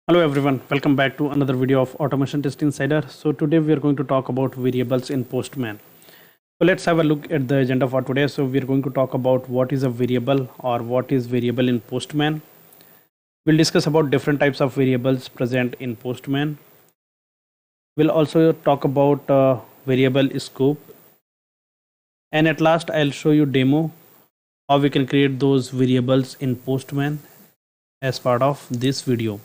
Hello everyone, welcome back to another video of Automation Test Insider. So today we are going to talk about variables in Postman. So let's have a look at the agenda for today. So we are going to talk about what is a variable or what is variable in Postman. We'll discuss about different types of variables present in Postman. We'll also talk about variable scope. And at last I'll show you demo how we can create those variables in Postman as part of this video.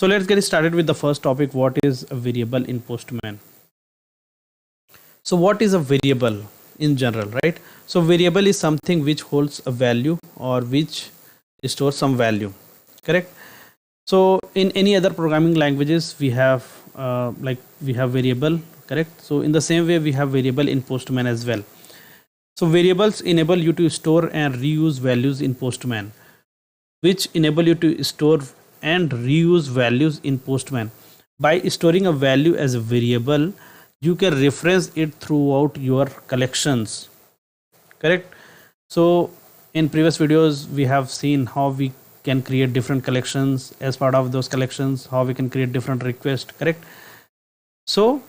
So let's get started with the first topic. What is a variable in Postman? So what is a variable in general, right? So variable is something which holds a value or which stores some value, correct? So in any other programming languages we have we have variable, correct? So in the same way we have variable in Postman as well. So variables enable you to store and reuse values in Postman, which enable you to store and reuse values in Postman. By storing a value as a variable, you can reference it throughout your collections, correct? So in previous videos we have seen how we can create different collections. As part of those collections, how we can create different requests, correct? So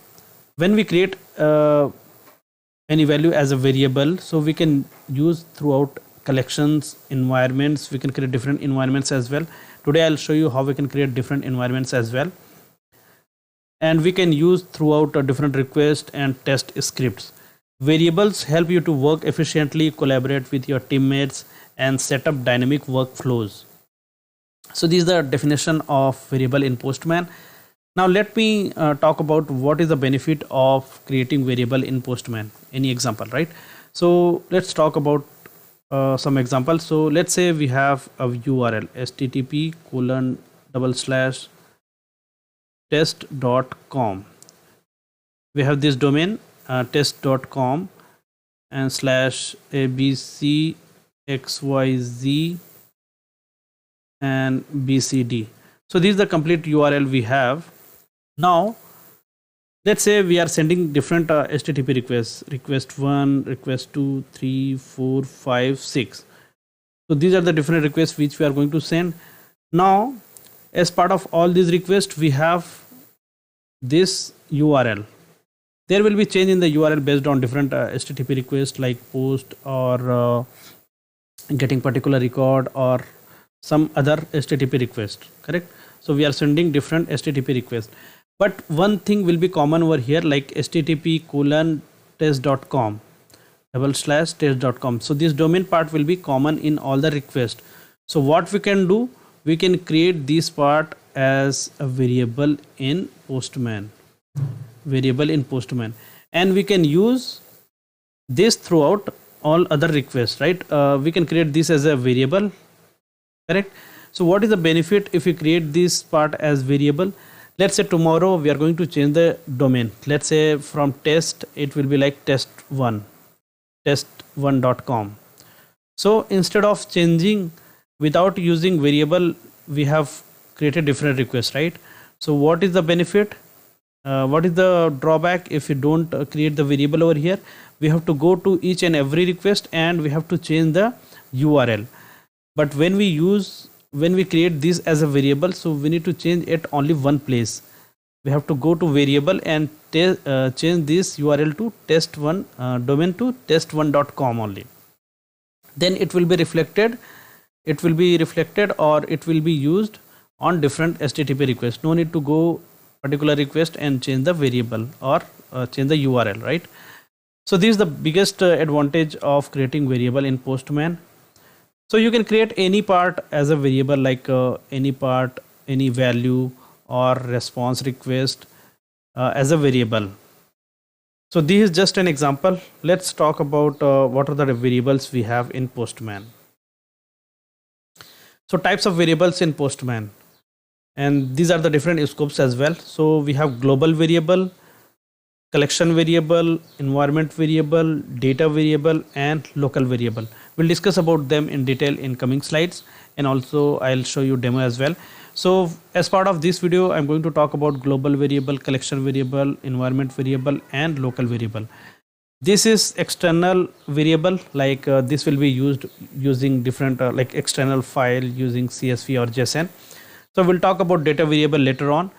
when we create any value as a variable, so we can use throughout collections, environments. We can create different environments as well. Today I'll show you how we can create different environments as well, and we can use throughout a different request and test scripts. Variables help you to work efficiently, collaborate with your teammates, and set up dynamic workflows. So this is the definition of variable in Postman. Now let me talk about what is the benefit of creating variable in Postman. Any example, right? So let's talk about some examples. So let's say we have a URL http://test.com. We have this domain test.com and /abcxyz and bcd. So this is the complete URL we have. Now let's say we are sending different HTTP requests, request 1, request 2, 3, 4, 5, 6. So these are the different requests which we are going to send. Now as part of all these requests we have this URL. There will be change in the URL based on different HTTP requests, like post or getting particular record or some other HTTP request, correct? So we are sending different HTTP requests, but one thing will be common over here, like http://test.com /test.com. So this domain part will be common in all the requests. So what we can do, we can create this part as a variable in Postman, and we can use this throughout all other requests, right? We can create this as a variable, correct? So what is the benefit if we create this part as variable? Let's say tomorrow we are going to change the domain. Let's say from test it will be like test1.com. So instead of changing without using variable, we have created different requests, right? So what is the benefit? What is the drawback if you don't create the variable over here? We have to go to each and every request and we have to change the URL. But when we create this as a variable, so we need to change it only one place. We have to go to variable and change this URL to test1 domain to test1.com only. Then it will be reflected. It will be reflected or it will be used on different HTTP requests. No need to go particular request and change the variable or change the URL, right? So this is the biggest advantage of creating variable in Postman. So you can create any part as a variable, like any part, any value or response request as a variable. So this is just an example. Let's talk about what are the variables we have in Postman. So types of variables in Postman, and these are the different scopes as well. So we have global variable, collection variable, environment variable, data variable, and local variable. We'll discuss about them in detail in coming slides, and also I'll show you demo as well. So as part of this video, I'm going to talk about global variable, collection variable, environment variable, and local variable. This is external variable, like this will be used using different like external file using CSV or JSON. So we'll talk about data variable later on,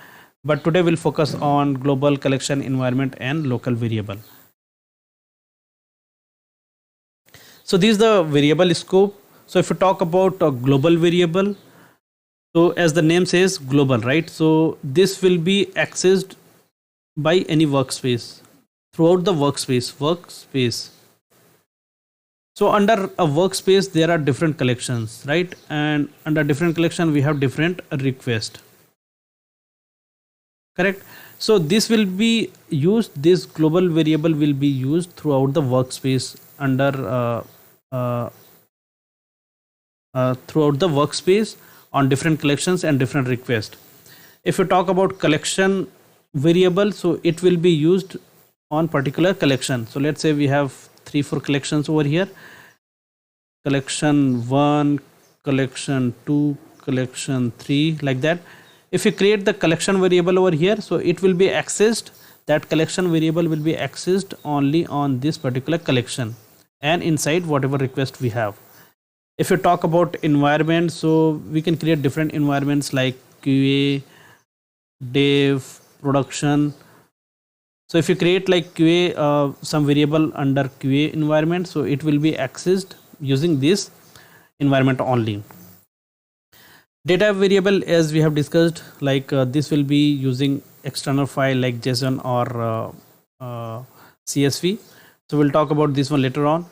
but today we'll focus on global, collection, environment, and local variable. So this is the variable scope. So if you talk about a global variable, so as the name says, global, right? So this will be accessed by any workspace, throughout the workspace. So under a workspace there are different collections, right? And under different collection we have different request, correct? So this will be used, this global variable will be used throughout the workspace under uh, throughout the workspace on different collections and different requests. If you talk about collection variable, so it will be used on particular collection. So let's say we have 3-4 collections over here: collection 1, collection 2, collection 3, like that. If you create the collection variable over here, so it will be accessed, that collection variable will be accessed only on this particular collection and inside whatever request we have. If you talk about environment, so we can create different environments like QA, dev, production. So if you create like QA, some variable under QA environment, so it will be accessed using this environment only. Data variable, as we have discussed, like this will be using external file like JSON or CSV. So we'll talk about this one later on.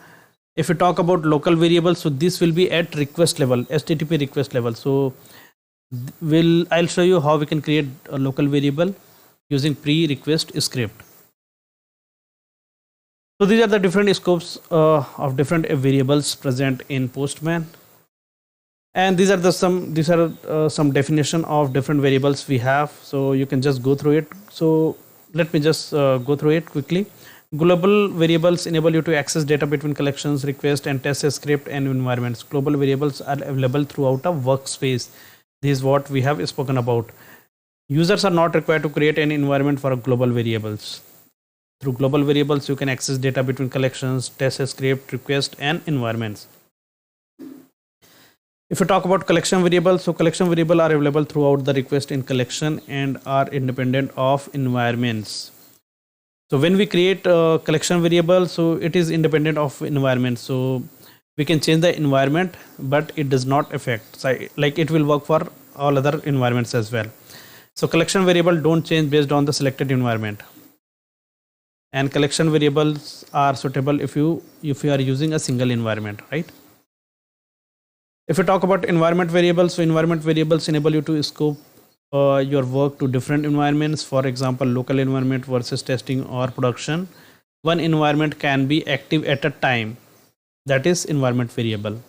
If you talk about local variables, so this will be at request level, HTTP request level. So I'll show you how we can create a local variable using pre-request script. So these are the different scopes of different variables present in Postman, and these are some definition of different variables we have. So you can just go through it. So let me just go through it quickly. Global variables enable you to access data between collections, request, and test a script and environments. Global variables are available throughout a workspace. This is what we have spoken about. Users are not required to create an environment for global variables. Through global variables, you can access data between collections, test a script, request, and environments. If you talk about collection variables, so collection variables are available throughout the request in collection and are independent of environments. So when we create a collection variable, so it is independent of environment. So we can change the environment, but it does not affect. So like it will work for all other environments as well. So collection variable don't change based on the selected environment. And collection variables are suitable if you are using a single environment, right? If you talk about environment variables, so environment variables enable you to scope your work to different environments. For example, local environment versus testing or production. One environment can be active at a time. That is environment variable.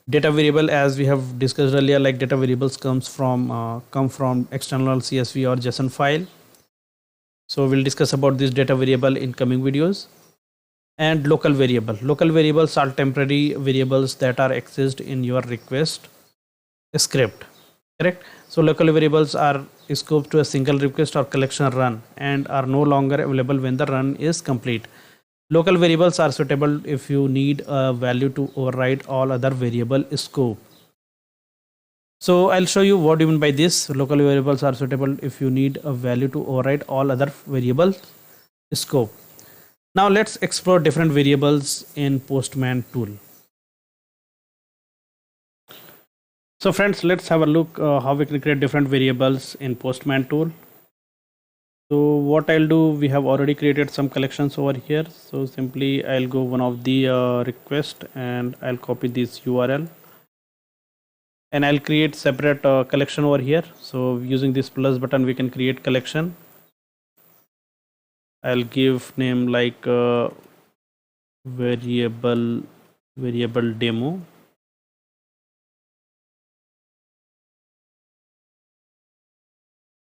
Data variable, as we have discussed earlier, like data variables come from external CSV or JSON file. So we'll discuss about this data variable in coming videos. And local variables are temporary variables that are accessed in your request script, correct? So local variables are scoped to a single request or collection run and are no longer available when the run is complete. Local variables are suitable if you need a value to override all other variable scope. So I'll show you what do you mean by this. Local variables are suitable if you need a value to override all other variable scope. Now let's explore different variables in Postman tool. So friends, let's have a look how we can create different variables in Postman tool. So what I'll do, we have already created some collections over here. So simply I'll go one of the request and I'll copy this URL. And I'll create separate collection over here. So using this plus button, we can create collection. I'll give name like variable demo.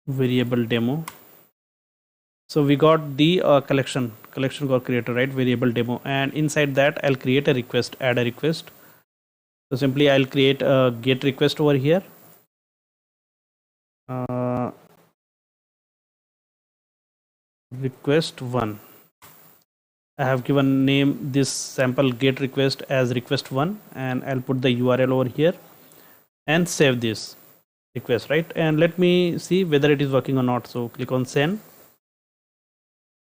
Variable demo. So we got the collection got created, right? Variable demo, and inside that I'll create a request, add a request. So simply I'll create a get request over here. Request 1. I have given name this sample get request as request 1, and I'll put the URL over here. and save this request, right? And let me see whether it is working or not. So click on send.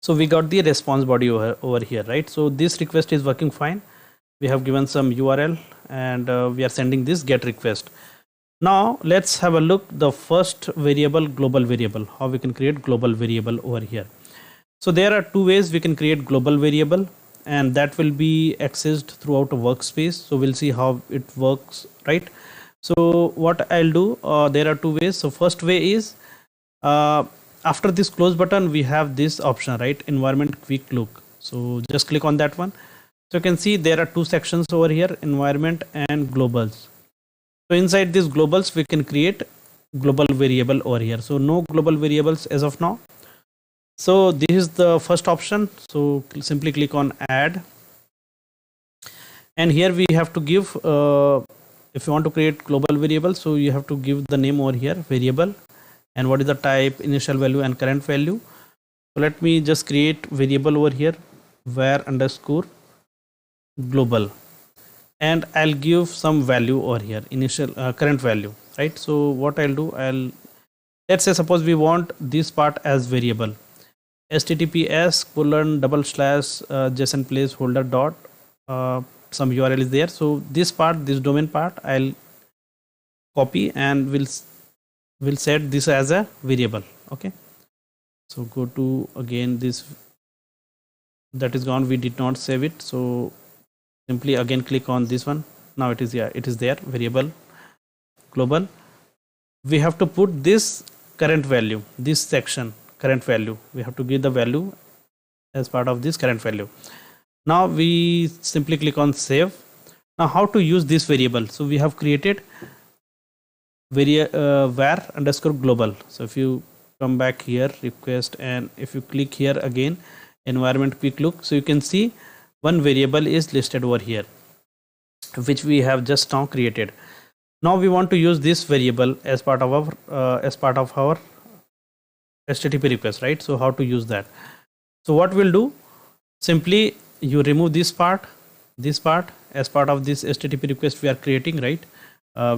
So we got the response body over here, right? So this request is working fine. We have given some URL and we are sending this get request. Now let's have a look the first variable, global variable, how we can create global variable over here. So there are two ways we can create global variable, and that will be accessed throughout a workspace. So we'll see how it works, right? So what I'll do, there are two ways. So first way is after this close button we have this option, right? Environment quick look. So just click on that one. So you can see there are two sections over here, environment and globals. So inside these globals we can create global variable over here. So no global variables as of now. So this is the first option. So simply click on add, and here we have to give if you want to create global variable, so you have to give the name over here, variable, and what is the type, initial value and current value. So let me just create variable over here, var underscore global, and I'll give some value over here, initial current value, right? So what I'll do, let's say suppose we want this part as variable, https:// json placeholder dot some URL is there. So this part, this domain part, I'll copy and we'll set this as a variable. Okay, so go to again this, that is gone, we did not save it. So simply again click on this one. Now it is here, it is there, variable global. We have to put this current value, this section current value, we have to give the value as part of this current value. Now we simply click on save. Now how to use this variable? So we have created var underscore global. So if you come back here, request, and if you click here again, environment quick look, so you can see one variable is listed over here, which we have just now created. Now we want to use this variable as part of our HTTP request, right? So how to use that? So what we'll do, simply you remove this part as part of this HTTP request we are creating, right?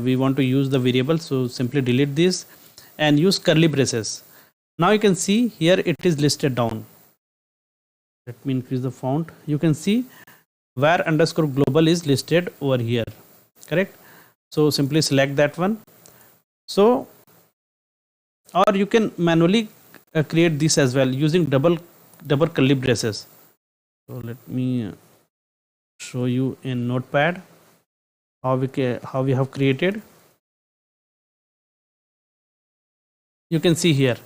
We want to use the variable, so simply delete this and use curly braces. Now you can see here it is listed down. Let me increase the font. You can see var underscore global is listed over here, correct? So simply select that one. So, or you can manually create this as well using double curly braces. So let me show you in Notepad how we have created. You can see here.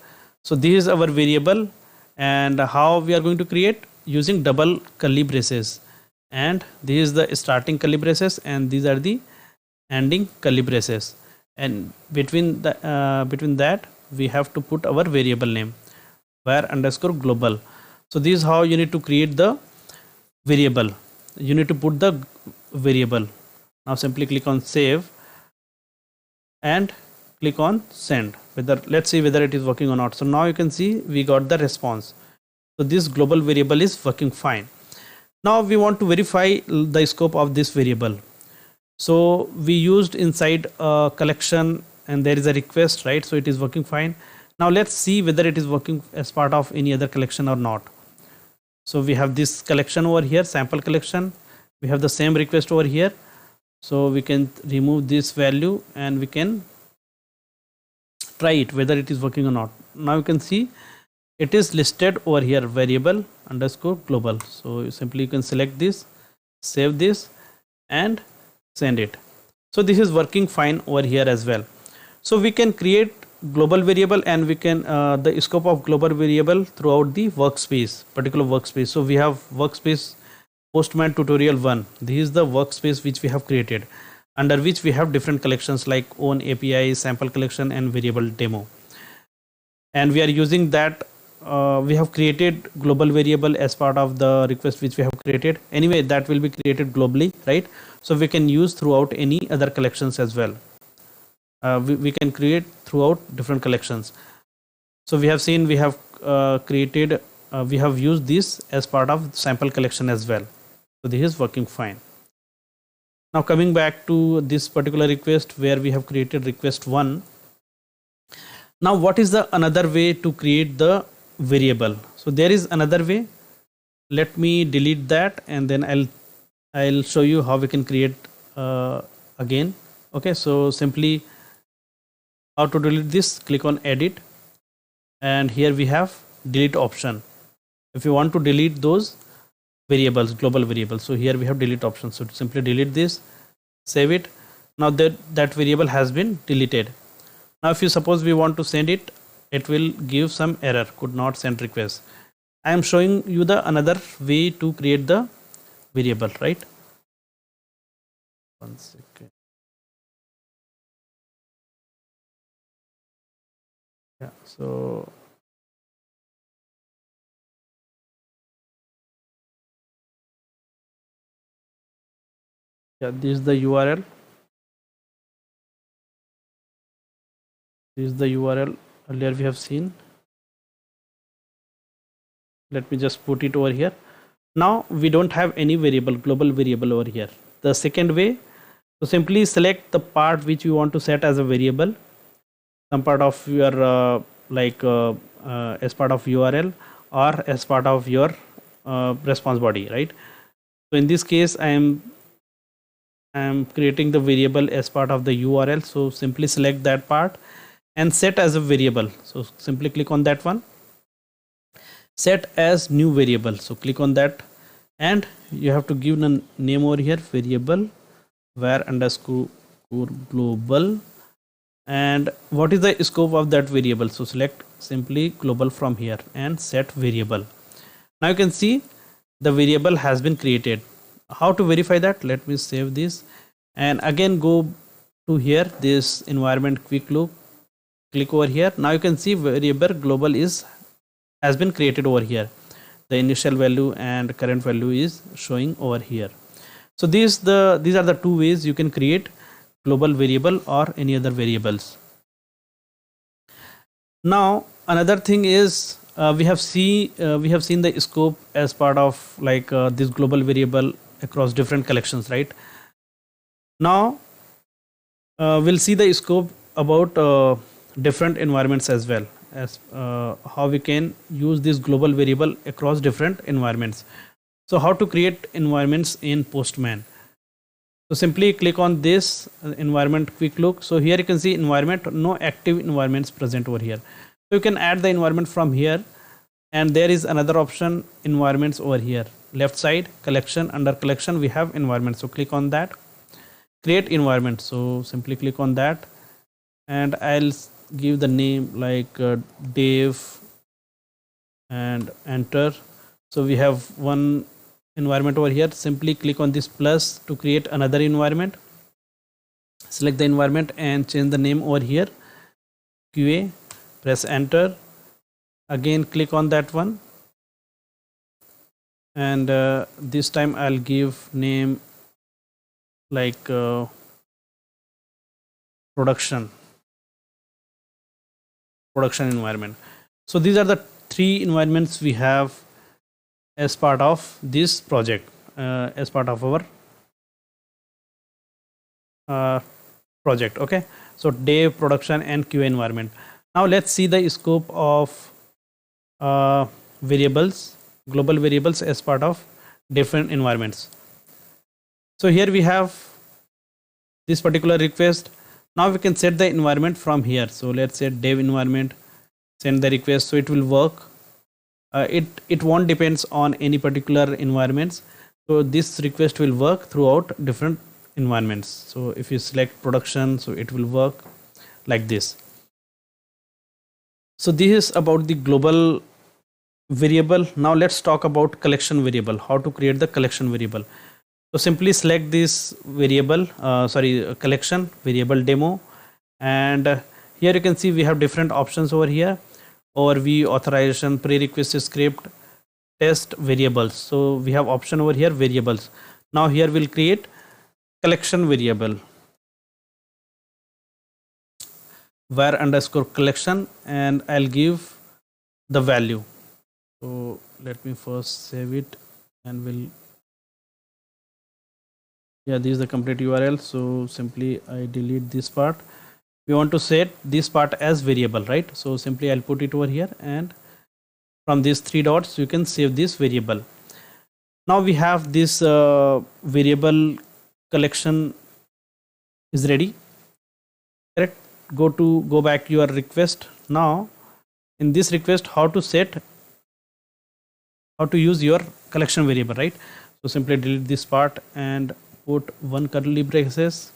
So this is our variable, and how we are going to create, using double curly braces, and this is the starting curly braces and these are the ending curly braces, and between that we have to put our variable name, var underscore global. So this is how you need to create the variable. You need to put the variable. Now simply click on save and click on send. Let's see whether it is working or not. So now you can see we got the response. So this global variable is working fine. Now we want to verify the scope of this variable. So we used inside a collection and there is a request, right? So it is working fine. Now let's see whether it is working as part of any other collection or not. So we have this collection over here, sample collection. We have the same request over here. So we can remove this value and we can try it whether it is working or not. Now you can see it is listed over here, variable underscore global. So simply you can select this, save this and send it. So this is working fine over here as well. So we can create global variable and we can the scope of global variable throughout the workspace, particular workspace. So we have workspace Postman tutorial 1. This is the workspace which we have created, under which we have different collections like own API, sample collection and variable demo. And we are using that. We have created global variable as part of the request which we have created. Anyway, that will be created globally, right? So we can use throughout any other collections as well. We can create throughout different collections. So we have seen we have created, we have used this as part of sample collection as well. So this is working fine. Now coming back to this particular request where we have created request 1. Now what is the another way to create the variable? So there is another way. Let me delete that and then I'll show you how we can create again. Okay, so simply how to delete this, click on edit, and here we have delete option. If you want to delete those variables, global variables, so here we have delete option. So simply delete this, save it. Now that variable has been deleted. Now if you suppose we want to send it, it will give some error, could not send request. I am showing you the another way to create the variable, right? One second. Yeah, so yeah, this is the URL. This is the URL earlier we have seen. Let me just put it over here. Now we don't have any variable, global variable over here. The second way, so simply select the part which you want to set as a variable, some part of your as part of URL or as part of your response body, right? So in this case I am creating the variable as part of the URL. So simply select that part and set as a variable. So simply click on that one, set as new variable. So click on that and you have to give the name over here, variable var underscore global. And what is the scope of that variable? So select simply global from here and set variable. Now you can see the variable has been created. How to verify that? Let me save this and again go to here, this environment quick loop, click over here. Now you can see variable global has been created over here. The initial value and current value is showing over here. So these are the two ways you can create global variable or any other variables. Now another thing is we have seen the scope as part of this global variable across different collections, right? Now we'll see the scope about different environments as well, as how we can use this global variable across different environments. So how to create environments in Postman? So simply click on this environment quick look. So here you can see environment, no active environments present over here. So you can add the environment from here, and there is another option, environments over here, left side, collection, under collection we have environment. So click on that, create environment. So simply click on that and I'll give the name like Dave and enter. So we have one environment over here. Simply click on this plus to create another environment, select the environment and change the name over here, QA, press enter, again click on that one and this time I'll give name like production environment. So these are the three environments we have as part of this project, as part of our project. Okay, so Dave, production and QA environment. Now let's see the scope of variables, global variables as part of different environments. So here we have this particular request. Now we can set the environment from here. So let's say dev environment, send the request. So it will work. It won't depends on any particular environments. So this request will work throughout different environments. So if you select production, so it will work like this. So this is about the global variable. Now let's talk about collection variable, how to create the collection variable. So simply select this variable, collection variable demo, and here you can see we have different options over here, overview, authorization, prerequisite script, test, variables. So we have option over here, variables. Now here we'll create collection variable, var underscore collection, and I'll give the value. So let me first save it and we'll Yeah, this is the complete URL. So simply I delete this part. We want to set this part as variable, right? So simply I'll put it over here, and from these three dots you can save this variable. Now we have this variable collection is ready, correct? Go back your request. Now in this request, how to use your collection variable, right? So simply delete this part and put one curly braces.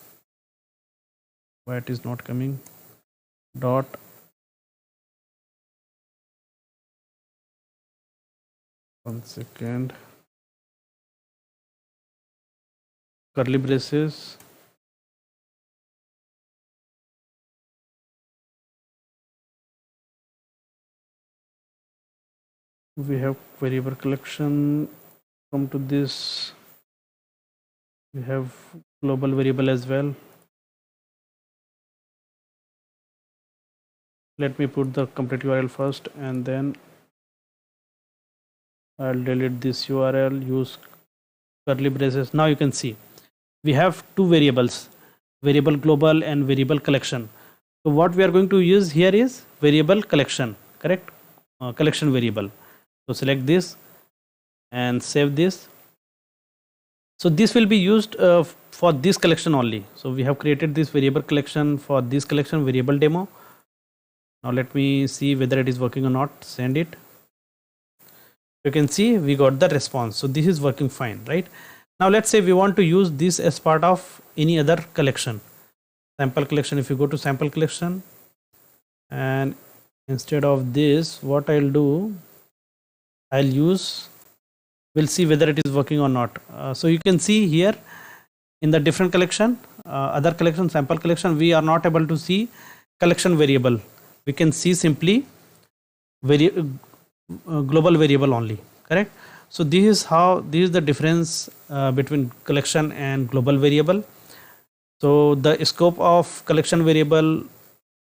Why it is not coming? Dot. One second. Curly braces. We have variable collection. Come to this. We have global variable as well. Let me put the complete URL first, and then I'll delete this URL. Use curly braces. Now you can see we have two variables, variable global and variable collection. So what we are going to use here is variable collection, correct? Collection variable. So select this and save this. So this will be used for this collection only. So we have created this variable collection for this collection variable demo. Now let me see whether it is working or not. Send it. You can see we got the response. So this is working fine, right? Now let's say we want to use this as part of any other collection. Sample collection. If you go to sample collection, and instead of this, what I'll do, we'll see whether it is working or not. So you can see here in the different collection, other collection, sample collection, we are not able to see collection variable. We can see simply global variable only, correct? So this is the difference between collection and global variable. So the scope of collection variable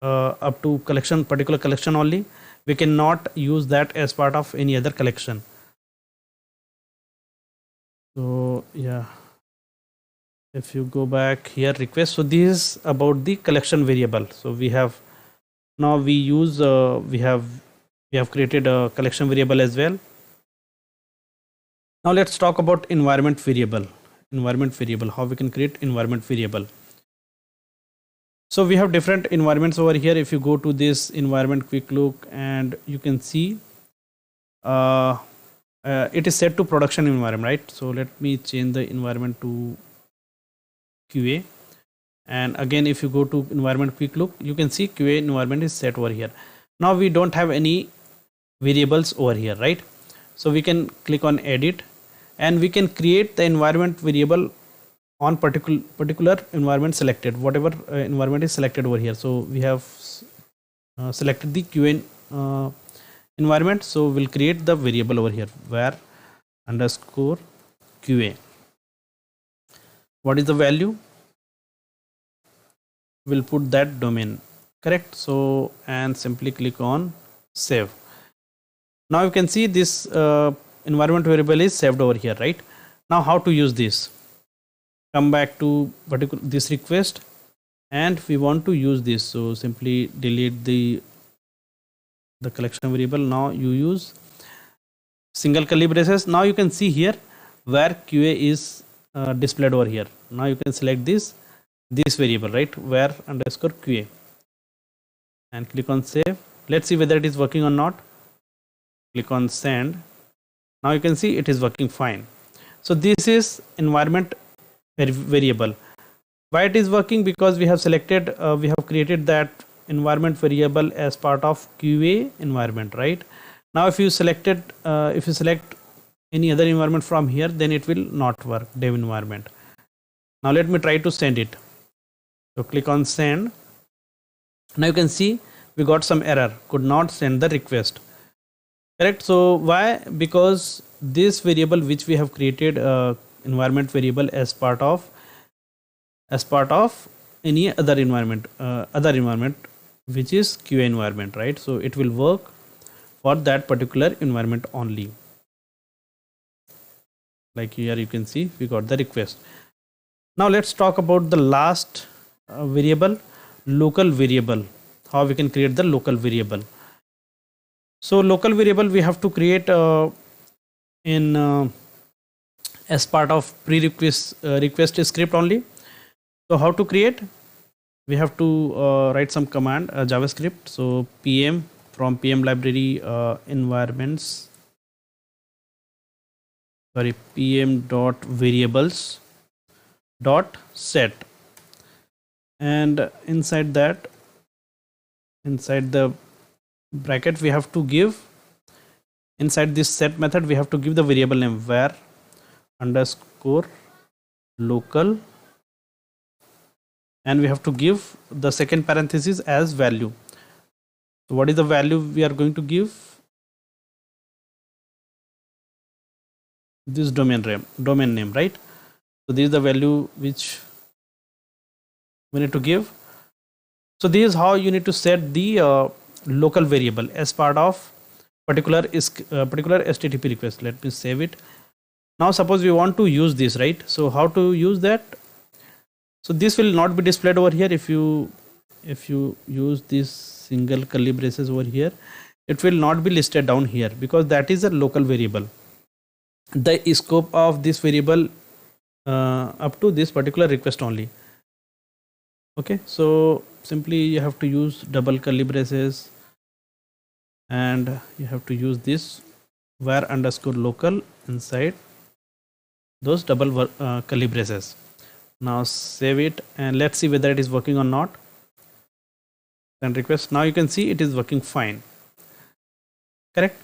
up to particular collection only. We cannot use that as part of any other collection. So yeah, if you go back here, request. So this is about the collection variable. So we have now we have created a collection variable as well. Now let's talk about environment variable. How we can create environment variable. So we have different environments over here. If you go to this environment quick look, and you can see it is set to production environment, right? So let me change the environment to QA. And again, if you go to environment quick look, you can see QA environment is set over here. Now we don't have any variables over here, right? So we can click on edit, and we can create the environment variable on particular environment selected, whatever environment is selected over here. So we have selected the QA environment, so we'll create the variable over here, var underscore QA. What is the value? We'll put that domain, correct? So and simply click on save. Now you can see this environment variable is saved over here, right? Now how to use this? Come back to this request, and we want to use this. So simply delete the collection variable. Now you use single curly braces. Now you can see here where QA is displayed over here. Now you can select this variable, right? Where underscore QA, and click on save. Let's see whether it is working or not. Click on send. Now you can see it is working fine. So this is environment variable. Why it is working? Because we have selected we have created that environment variable as part of QA environment, right? Now if you select any other environment from here, then it will not work, dev environment. Now let me try to send it. So click on send. Now you can see we got some error, could not send the request, correct? So why? Because this variable which we have created environment variable as part of any other environment which is QA environment, right? So it will work for that particular environment only. Like here you can see we got the request. Now let's talk about the last variable, local variable, how we can create the local variable. So local variable we have to create in as part of prerequisite request script only. So how to create? We have to write some command, JavaScript. So pm from pm library environments, sorry, pm dot variables dot set, and inside that, inside the bracket, we have to give, inside this set method we have to give the variable name var underscore local, and we have to give the second parenthesis as value. So what is the value we are going to give? This domain name, right? So this is the value which we need to give. So this is how you need to set the local variable as part of particular HTTP request. Let me save it. Now suppose we want to use this, right? So how to use that? So this will not be displayed over here. If you use this single curly braces over here, it will not be listed down here because that is a local variable. The scope of this variable up to this particular request only. Okay, so simply you have to use double curly braces and you have to use this var underscore local inside those double curly braces. Now save it and let's see whether it is working or not. Send request. Now you can see it is working fine. Correct.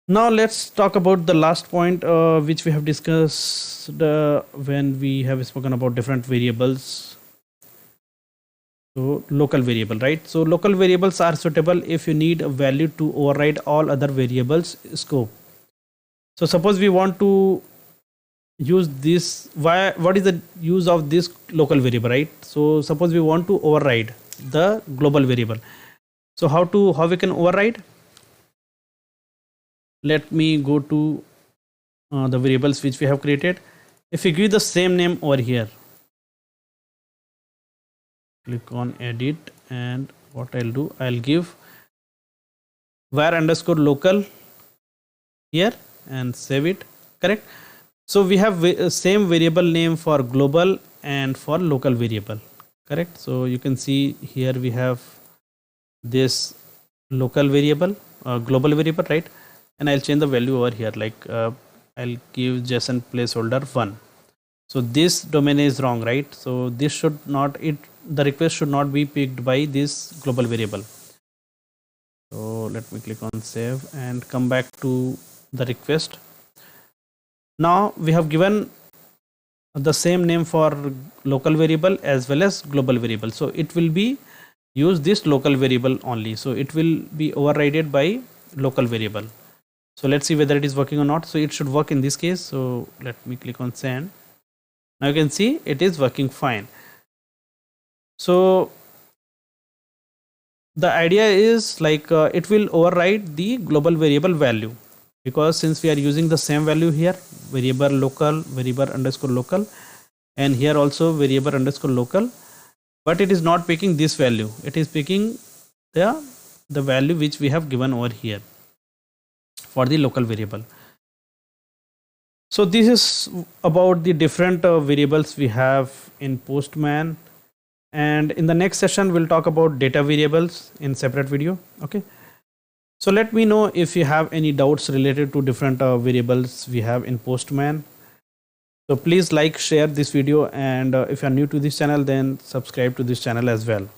Now let's talk about the last point which we have discussed when we have spoken about different variables. So local variable, right? So local variables are suitable if you need a value to override all other variables scope. So suppose we want to use this, what is the use of this local variable, right? So suppose we want to override the global variable. So how we can override? Let me go to the variables which we have created. If we give the same name over here, click on edit, and what I'll do, I'll give var underscore local here and save it. Correct. So we have same variable name for global and for local variable. Correct. So you can see here we have this local variable, global variable, right? And I'll change the value over here, like I'll give JSON placeholder 1. So this domain is wrong, right? So this should not, the request should not be picked by this global variable. So let me click on save and come back to the request. Now we have given the same name for local variable as well as global variable. So it will be use this local variable only. So it will be overridden by local variable. So let's see whether it is working or not. So it should work in this case. So let me click on send. Now you can see it is working fine. So the idea is like it will override the global variable value, because since we are using the same value here, variable local, variable underscore local, and here also variable underscore local, but it is not picking this value. It is picking the value which we have given over here for the local variable. So this is about the different variables we have in Postman, and in the next session we'll talk about data variables in separate video. Okay, so let me know if you have any doubts related to different variables we have in Postman. So please like, share this video, and if you are new to this channel, then subscribe to this channel as well.